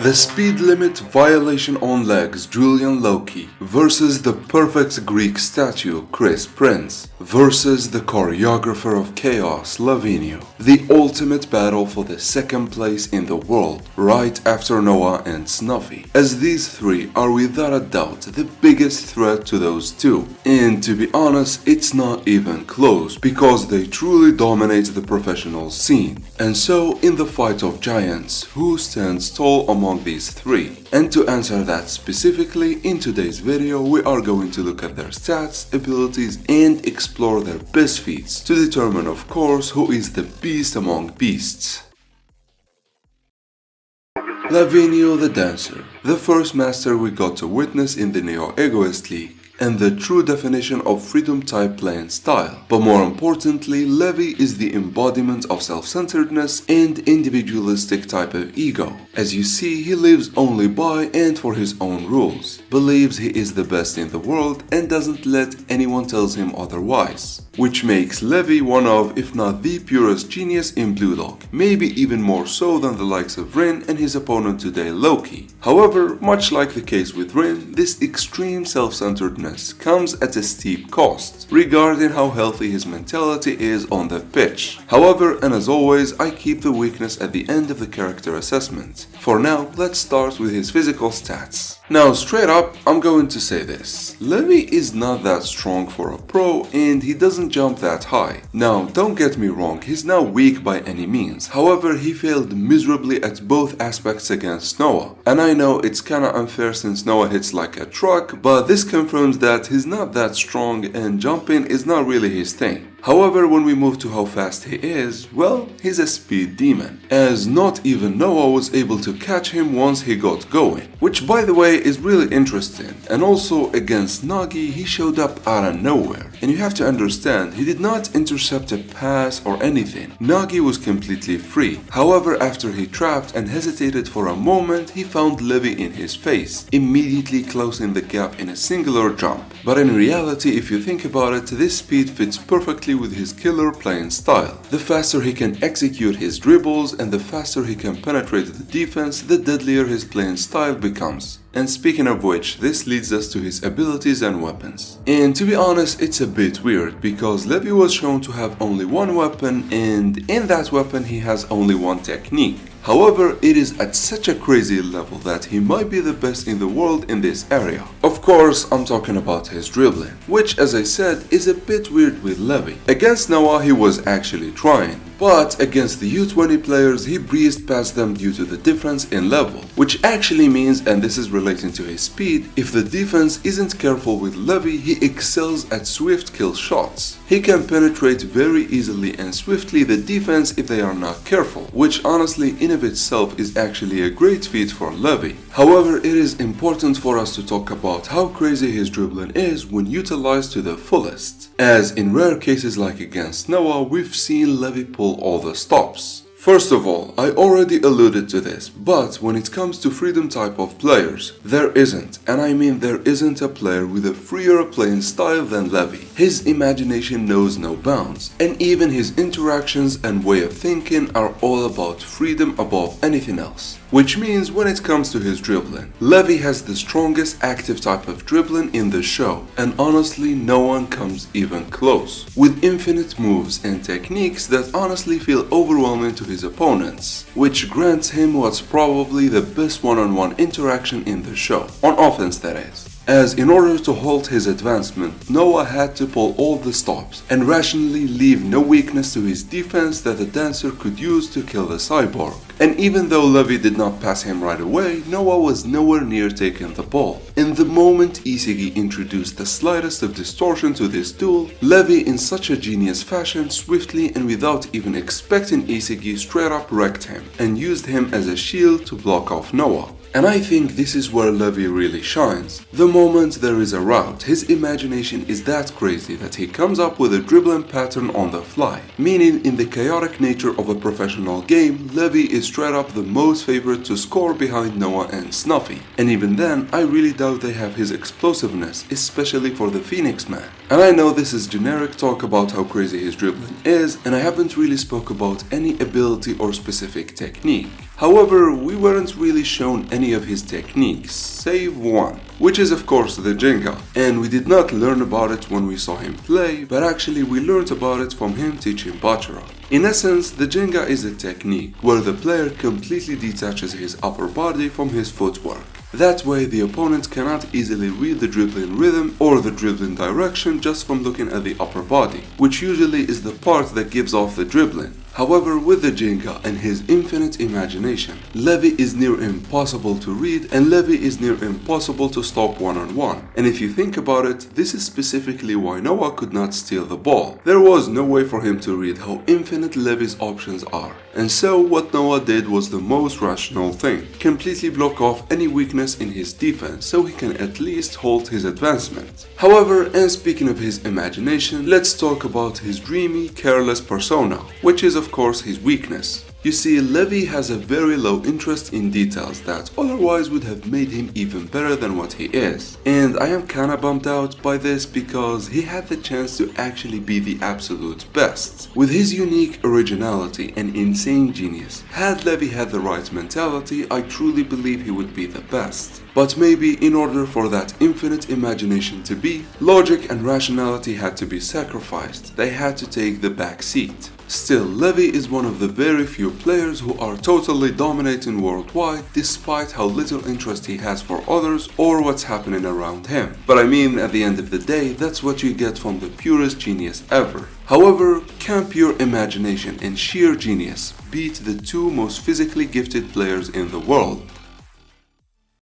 The speed limit violation on legs Julian Loki versus the perfect Greek statue Chris Prince versus the choreographer of chaos Lavinho. The ultimate battle for the second place in the world, right after Noah and Snuffy, as these three are without a doubt the biggest threat to those two. And to be honest, it's not even close, because they truly dominate the professional scene. And so, in the fight of giants, who stands tall among these three? And to answer that specifically, in today's video we are going to look at their stats, abilities, and explore their best feats to determine, of course, who is the beast among beasts. Lavinho the Dancer, the first master we got to witness in the Neo-Egoist League, and the true definition of freedom type playing style. But more importantly, Levi is the embodiment of self-centeredness and individualistic type of ego. As you see, he lives only by and for his own rules, believes he is the best in the world, and doesn't let anyone tell him otherwise. Which makes Levi one of, if not the purest genius in Blue Lock, maybe even more so than the likes of Rin and his opponent today Loki. However, much like the case with Rin, this extreme self-centeredness comes at a steep cost regarding how healthy his mentality is on the pitch. However, and as always, I keep the weakness at the end of the character assessment. For now, let's start with his physical stats. Now, straight up, I'm going to say this. Levi is not that strong for a pro, and he doesn't jump that high. Now, don't get me wrong, he's not weak by any means. However, he failed miserably at both aspects against Noah. And I know it's kinda unfair since Noah hits like a truck, but this confirms that he's not that strong and jumping is not really his thing. However, when we move to how fast he is, well, he's a speed demon, as not even Noah was able to catch him once he got going, which by the way is really interesting. And also against Nagi, he showed up out of nowhere, and you have to understand, he did not intercept a pass or anything. Nagi was completely free. However, after he trapped and hesitated for a moment, he found Levi in his face, immediately closing the gap in a singular jump. But in reality, if you think about it, this speed fits perfectly with his killer playing style. The faster he can execute his dribbles and the faster he can penetrate the defense, the deadlier his playing style becomes. And speaking of which, this leads us to his abilities and weapons. And to be honest, it's a bit weird, because Levi was shown to have only one weapon, and in that weapon he has only one technique. However, it is at such a crazy level that he might be the best in the world in this area. Of course, I'm talking about his dribbling, which, as I said, is a bit weird with Levi. Against Noah, he was actually trying, but against the U20 players, he breezed past them due to the difference in level, which actually means, and this is relating to his speed, if the defense isn't careful with Levi, he excels at swift kill shots. He can penetrate very easily and swiftly the defense if they are not careful, which honestly in of itself is actually a great feat for Levi. However, it is important for us to talk about how crazy his dribbling is when utilized to the fullest, as in rare cases like against Noah, we've seen Levi pull all the stops. First of all, I already alluded to this, but when it comes to freedom type of players, there isn't, and I mean there isn't a player with a freer playing style than Levi. His imagination knows no bounds, and even his interactions and way of thinking are all about freedom above anything else. Which means when it comes to his dribbling, Levi has the strongest active type of dribbling in the show, and honestly no one comes even close, with infinite moves and techniques that honestly feel overwhelming to his opponents, which grants him what's probably the best one-on-one interaction in the show, on offense that is. As in order to halt his advancement, Noah had to pull all the stops and rationally leave no weakness to his defense that the dancer could use to kill the cyborg. And even though Levi did not pass him right away, Noah was nowhere near taking the ball. In the moment Isagi introduced the slightest of distortion to this duel, Levi in such a genius fashion swiftly and without even expecting Isagi straight up wrecked him and used him as a shield to block off Noah. And I think this is where Levi really shines. The moment there is a rout, his imagination is that crazy that he comes up with a dribbling pattern on the fly. Meaning, in the chaotic nature of a professional game, Levi is straight up the most favored to score behind Noah and Snuffy. And even then, I really doubt they have his explosiveness, especially for the Phoenix Man. And I know this is generic talk about how crazy his dribbling is, and I haven't really spoke about any ability or specific technique. However, we weren't really shown any of his techniques, save one, which is of course the Jenga, and we did not learn about it when we saw him play, but actually we learned about it from him teaching Bachara. In essence, the Jenga is a technique where the player completely detaches his upper body from his footwork. That way the opponent cannot easily read the dribbling rhythm or the dribbling direction just from looking at the upper body, which usually is the part that gives off the dribbling. However, with the Jenga and his infinite imagination, Levi is near impossible to read and Levi is near impossible to stop one-on-one. And if you think about it, this is specifically why Noah could not steal the ball. There was no way for him to read how infinite Levi's options are. And so what Noah did was the most rational thing, completely block off any weakness in his defense so he can at least halt his advancement. However, and speaking of his imagination, let's talk about his dreamy, careless persona, which is of course his weakness. You see, Levi has a very low interest in details that otherwise would have made him even better than what he is. And I am kinda bummed out by this because he had the chance to actually be the absolute best. With his unique originality and insane genius, had Levi had the right mentality, I truly believe he would be the best. But maybe in order for that infinite imagination to be, logic and rationality had to be sacrificed. They had to take the back seat. Still, Levi is one of the very few players who are totally dominating worldwide despite how little interest he has for others or what's happening around him. But I mean, at the end of the day, that's what you get from the purest genius ever. However, can pure imagination and sheer genius beat the two most physically gifted players in the world?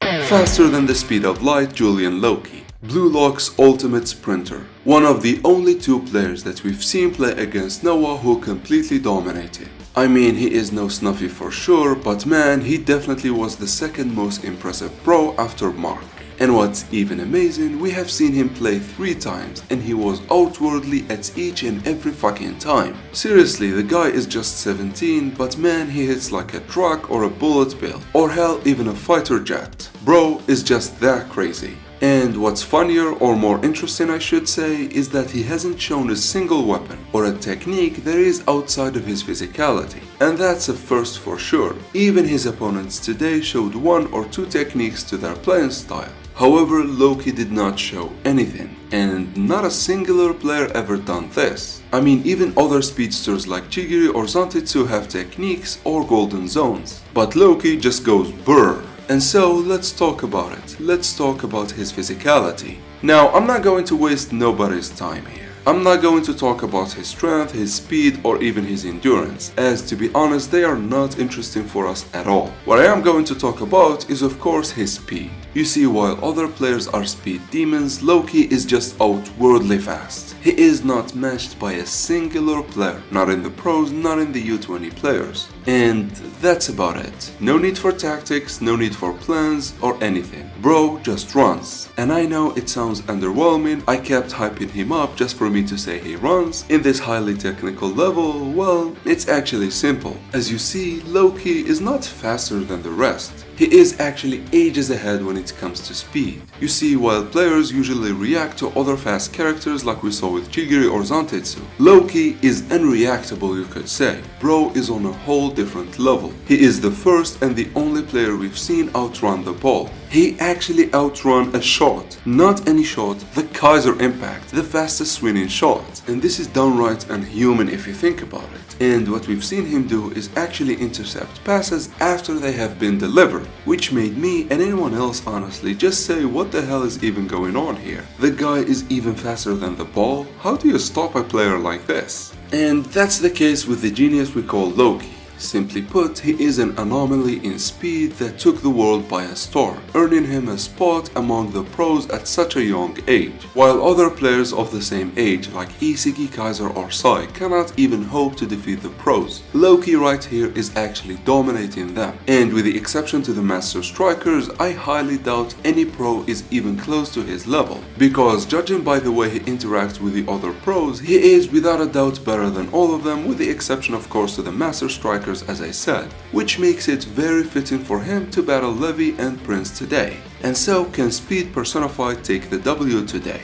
Faster than the speed of light, Julian Loki, Blue Lock's ultimate sprinter. One of the only two players that we've seen play against Noah who completely dominated. I mean, he is no Snuffy for sure, but man, he definitely was the second most impressive pro after Mark. And what's even amazing, we have seen him play 3 times and he was outwardly at each and every fucking time. Seriously, the guy is just 17, but man, he hits like a truck or a bullet bill, or hell, even a fighter jet. Bro is just that crazy. And what's funnier or more interesting I should say is that he hasn't shown a single weapon or a technique that is outside of his physicality. And that's a first for sure. Even his opponents today showed 1 or 2 techniques to their playing style. However, Loki did not show anything, and not a singular player ever done this. I mean, even other speedsters like Chigiri or Zantetsu have techniques or golden zones, but Loki just goes brrr. And so, let's talk about it. Let's talk about his physicality. Now, I'm not going to waste nobody's time here. I'm not going to talk about his strength, his speed, or even his endurance, as to be honest, they are not interesting for us at all. What I am going to talk about is of course his speed. You see, while other players are speed demons, Loki is just outwardly fast. He is not matched by a singular player, not in the pros, not in the U20 players. And that's about it. No need for tactics, no need for plans or anything. Bro just runs. And I know it sounds underwhelming, I kept hyping him up just for me to say he runs. In this highly technical level, well, it's actually simple. As you see, Loki is not faster than the rest. He is actually ages ahead when it comes to speed. You see, while players usually react to other fast characters like we saw with Chigiri or Zantetsu, Loki is unreactable, you could say. Bro is on a whole different level. He is the first and the only player we've seen outrun the ball. He actually outrun a shot, not any shot, the Kaiser impact, the fastest swinging shot. And this is downright unhuman if you think about it. And what we've seen him do is actually intercept passes after they have been delivered, which made me and anyone else honestly just say, what the hell is even going on here? The guy is even faster than the ball. How do you stop a player like this? And that's the case with the genius we call Loki. Simply put, he is an anomaly in speed that took the world by a storm, earning him a spot among the pros at such a young age, while other players of the same age like Isigi, Kaiser or Sai cannot even hope to defeat the pros. Loki right here is actually dominating them, and with the exception to the master strikers, I highly doubt any pro is even close to his level, because judging by the way he interacts with the other pros, he is without a doubt better than all of them, with the exception of course to the master strikers, as I said, which makes it very fitting for him to battle Levi and Prince today. And so, can Speed Personified take the W today?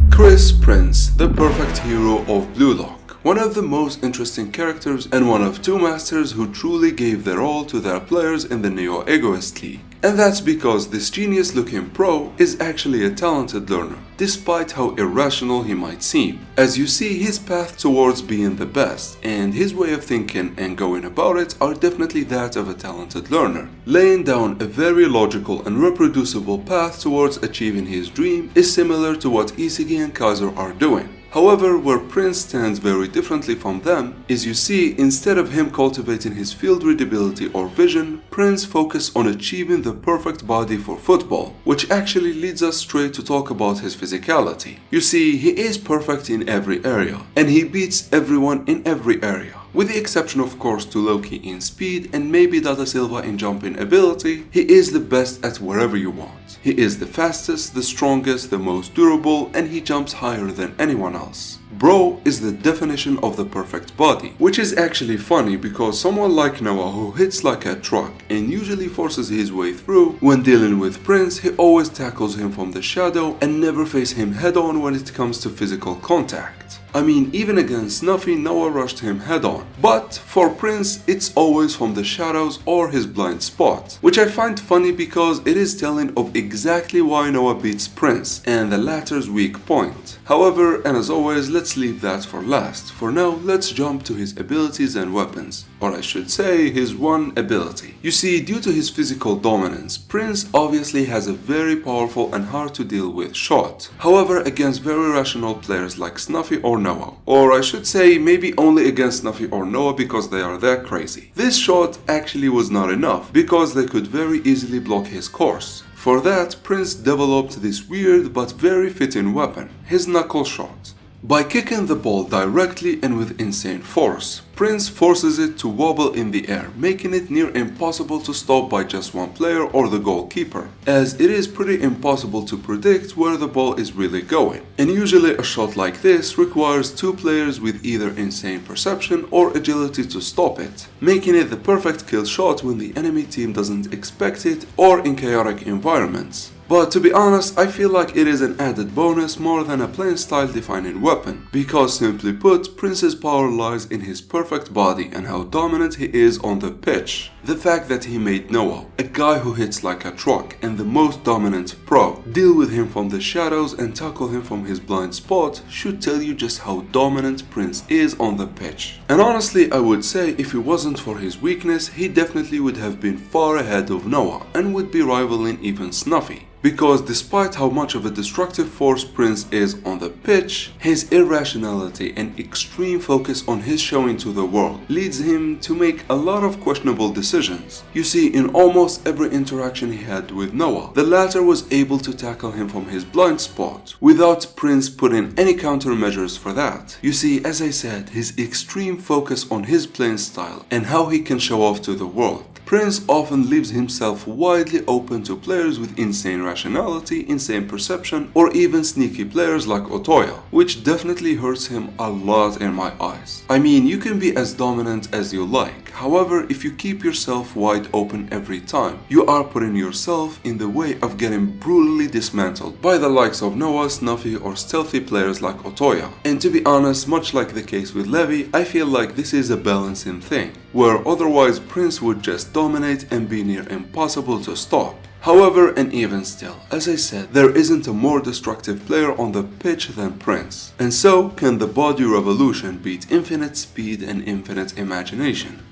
Chris Prince, the perfect hero of Blue Lock. one of the most interesting characters and one of two masters who truly gave their all to their players in the Neo Egoist League. And that's because this genius looking pro is actually a talented learner, despite how irrational he might seem. As you see, his path towards being the best and his way of thinking and going about it are definitely that of a talented learner. Laying down a very logical and reproducible path towards achieving his dream is similar to what Isagi and Kaiser are doing. However, where Prince stands very differently from them is, you see, instead of him cultivating his field readability or vision, Prince focused on achieving the perfect body for football, which actually leads us straight to talk about his physicality. You see, he is perfect in every area, and he beats everyone in every area. With the exception of course to Loki in speed and maybe Dada Silva in jumping ability, he is the best at wherever you want. He is the fastest, the strongest, the most durable, and he jumps higher than anyone else. Bro is the definition of the perfect body, which is actually funny because someone like Noah who hits like a truck and usually forces his way through, when dealing with Prince he always tackles him from the shadow and never face him head on when it comes to physical contact. I mean, even against Snuffy, Noah rushed him head on. But for Prince, it's always from the shadows or his blind spot, which I find funny because it is telling of exactly why Noah beats Prince and the latter's weak point. However, and as always, let's leave that for last. For now, let's jump to his abilities and weapons, or I should say his one ability. You see, due to his physical dominance, Prince obviously has a very powerful and hard to deal with shot. However, against very rational players like Snuffy or Noah, or I should say maybe only against Snuffy or Noah because they are that crazy. This shot actually was not enough because they could very easily block his course. For that, Prince developed this weird but very fitting weapon, his knuckle shot. By kicking the ball directly and with insane force, Prince forces it to wobble in the air, making it near impossible to stop by just one player or the goalkeeper, as it is pretty impossible to predict where the ball is really going. And usually a shot like this requires two players with either insane perception or agility to stop it, making it the perfect kill shot when the enemy team doesn't expect it or in chaotic environments. But to be honest, I feel like it is an added bonus more than a plain style defining weapon, because simply put, Prince's power lies in his perfect body and how dominant he is on the pitch. The fact that he made Noah, a guy who hits like a truck and the most dominant pro, deal with him from the shadows and tackle him from his blind spot should tell you just how dominant Prince is on the pitch. And honestly, I would say if it wasn't for his weakness, he definitely would have been far ahead of Noah and would be rivaling even Snuffy. Because despite how much of a destructive force Prince is on the pitch, his irrationality and extreme focus on his showing to the world leads him to make a lot of questionable decisions. You see, in almost every interaction he had with Noah, the latter was able to tackle him from his blind spot, without Prince putting any countermeasures for that. You see, as I said, his extreme focus on his playing style and how he can show off to the world. Prince often leaves himself widely open to players with insane rationality, insane perception, or even sneaky players like Otoya, which definitely hurts him a lot in my eyes. I mean, you can be as dominant as you like, however, if you keep yourself wide open every time, you are putting yourself in the way of getting brutally dismantled by the likes of Noah, Snuffy, or stealthy players like Otoya. And to be honest, much like the case with Levi, I feel like this is a balancing thing, where otherwise Prince would just dominate and be near impossible to stop. However, and even still, as I said, there isn't a more destructive player on the pitch than Prince. And so, can the body revolution beat infinite speed and infinite imagination?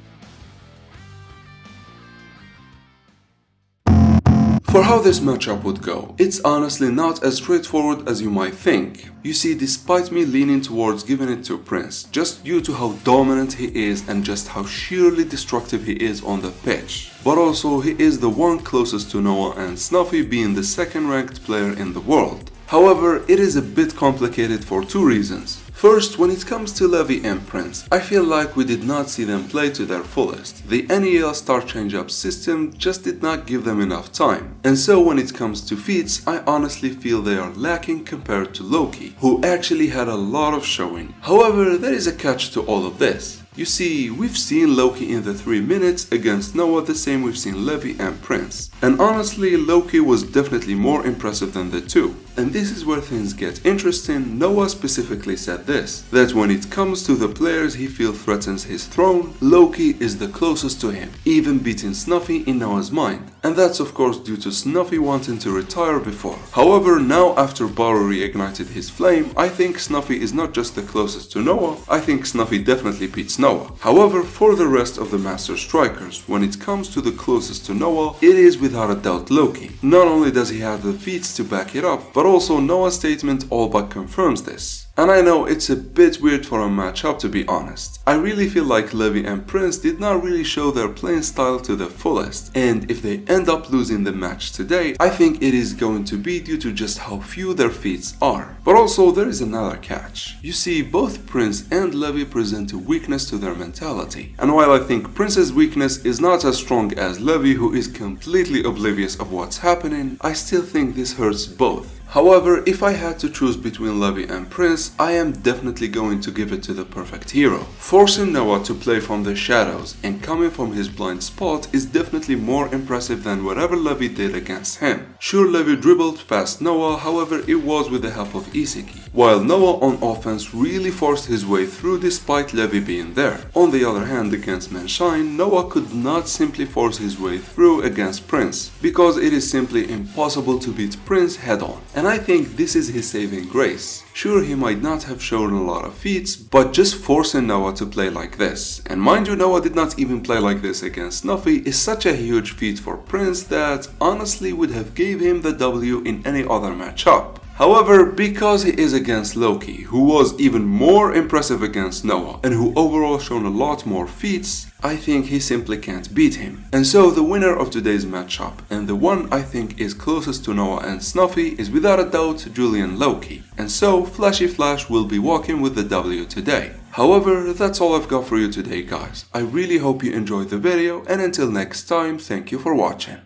For how this matchup would go, it's honestly not as straightforward as you might think. You see, despite me leaning towards giving it to Prince, just due to how dominant he is and just how sheerly destructive he is on the pitch, but also he is the one closest to Noah and Snuffy being the second ranked player in the world. However, it is a bit complicated for two reasons. First, when it comes to Levi and Prince, I feel like we did not see them play to their fullest. The NEL star change-up system just did not give them enough time. And so when it comes to feats, I honestly feel they are lacking compared to Loki, who actually had a lot of showing. However, there is a catch to all of this. You see, we've seen Loki in the 3 minutes against Noah the same we've seen Levi and Prince. And honestly, Loki was definitely more impressive than the two. And this is where things get interesting. Noah specifically said this, that when it comes to the players he feels threatens his throne, Loki is the closest to him, even beating Snuffy in Noah's mind. And that's of course due to Snuffy wanting to retire before. However, now after Baru reignited his flame, I think Snuffy is not just the closest to Noah, I think Snuffy definitely beats Noah. However, for the rest of the Master Strikers, when it comes to the closest to Noah, it is without a doubt Loki. Not only does he have the feats to back it up, but also Noah's statement all but confirms this. And I know it's a bit weird for a matchup, to be honest. I really feel like Levi and Prince did not really show their playing style to the fullest, and if they end up losing the match today, I think it is going to be due to just how few their feats are. But also there is another catch. You see, both Prince and Levi present a weakness to their mentality, and while I think Prince's weakness is not as strong as Levi, who is completely oblivious of what's happening, I still think this hurts both. However, if I had to choose between Levi and Prince, I am definitely going to give it to the perfect hero. Forcing Noah to play from the shadows and coming from his blind spot is definitely more impressive than whatever Levi did against him. Sure, Levi dribbled past Noah, however it was with the help of Iseki, while Noah on offense really forced his way through despite Levi being there. On the other hand, against Manshine, Noah could not simply force his way through against Prince, because it is simply impossible to beat Prince head on. And I think this is his saving grace. Sure, he might not have shown a lot of feats, but just forcing Noah to play like this, and mind you, Noah did not even play like this against Snuffy, is such a huge feat for Prince that honestly would have gave him the W in any other matchup. However, because he is against Loki, who was even more impressive against Noah, and who overall shown a lot more feats, I think he simply can't beat him. And so the winner of today's matchup, and the one I think is closest to Noah and Snuffy, is without a doubt Julian Loki. And so Flashy Flash will be walking with the W today. However, that's all I've got for you today, guys. I really hope you enjoyed the video, and until next time, thank you for watching.